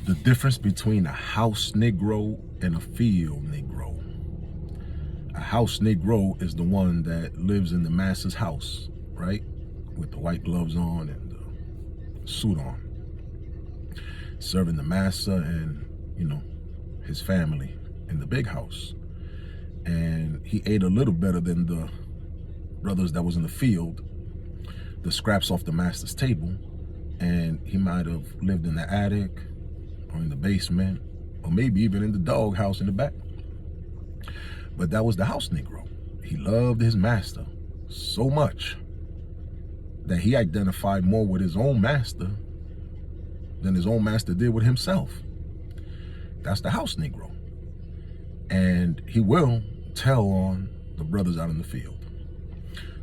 the difference between a house Negro and a field Negro. A house Negro is the one that lives in the master's house, right? With the white gloves on and the suit on. Serving the master and, his family in the big house. And he ate a little better than the brothers that was in the field, the scraps off the master's table. And he might have lived in the attic or in the basement, or maybe even in the doghouse in the back. But that was the house Negro. He loved his master so much that he identified more with his own master than his own master did with himself. That's the house Negro. And he will tell on the brothers out in the field.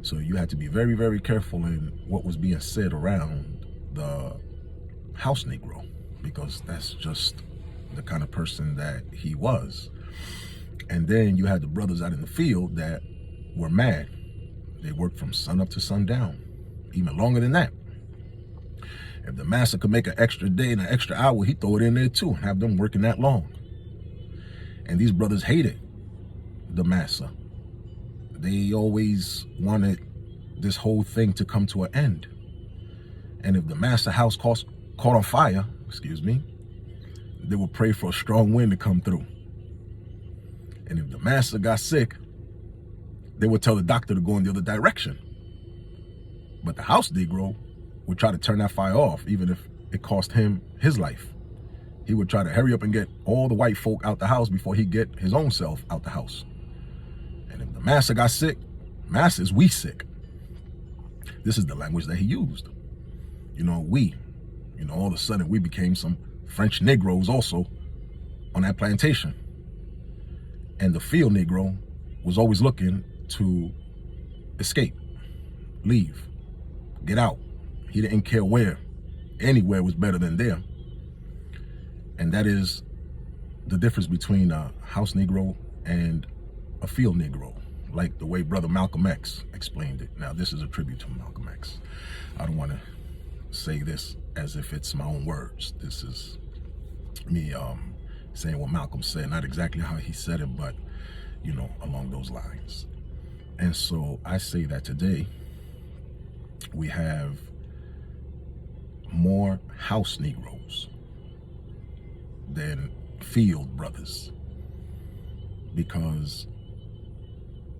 So you had to be very, very careful in what was being said around the house Negro, because that's just the kind of person that he was. And then you had the brothers out in the field that were mad. They worked from sun up to sundown, even longer than that. If the master could make an extra day and an extra hour, he'd throw it in there too and have them working that long. And these brothers hated the master. They always wanted this whole thing to come to an end. And if the master house caught on fire, they would pray for a strong wind to come through. And if the master got sick, they would tell the doctor to go in the other direction. But the house Negro would try to turn that fire off, even if it cost him his life. He would try to hurry up and get all the white folk out the house before he get his own self out the house. And if the master got sick, masters, we sick. This is the language that he used. All of a sudden we became some French Negroes also on that plantation. And the field Negro was always looking to escape, leave, get out. He didn't care where. Anywhere was better than there. And that is the difference between a house Negro and a field Negro, like the way Brother Malcolm X explained it. Now, this is a tribute to Malcolm X. I don't want to say this as if it's my own words. This is me saying what Malcolm said, not exactly how he said it, but, along those lines. And so I say that today we have more house Negroes than field brothers, because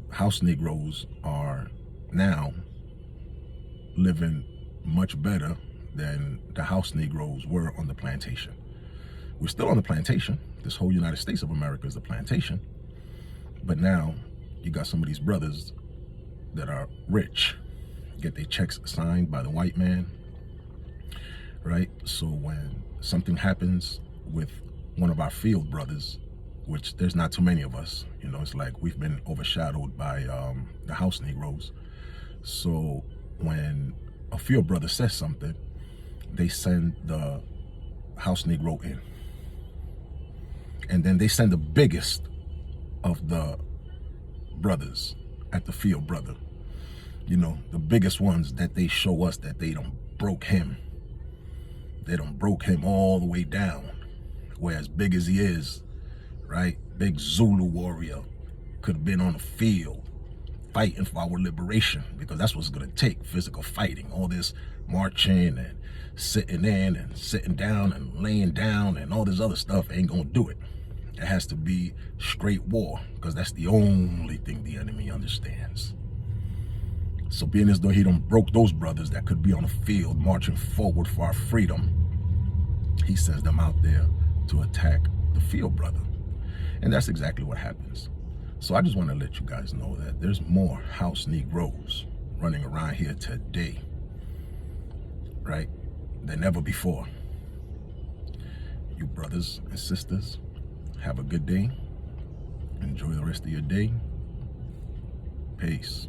house Negroes are now living much better than the house Negroes were on the plantation. We're still on the plantation. This whole United States of America is a plantation. But now you got some of these brothers that are rich, get their checks signed by the white man, right? So when something happens with one of our field brothers, which there's not too many of us, it's like we've been overshadowed by the house Negroes. So when a field brother says something, they send the house Negro in. And then they send the biggest of the brothers at the field brother. The biggest ones that they show us that they done broke him. They done broke him all the way down. Where as big as he is, right? Big Zulu warrior could have been on the field fighting for our liberation, because that's what it's gonna take, physical fighting. All this marching and sitting in and sitting down and laying down and all this other stuff ain't gonna do it. It has to be straight war, because that's the only thing the enemy understands. So being as though he done broke those brothers that could be on the field marching forward for our freedom, he sends them out there to attack the field brother. And that's exactly what happens. So I just want to let you guys know that there's more house Negroes running around here today, right, than ever before. You brothers and sisters, have a good day. Enjoy the rest of your day. Peace.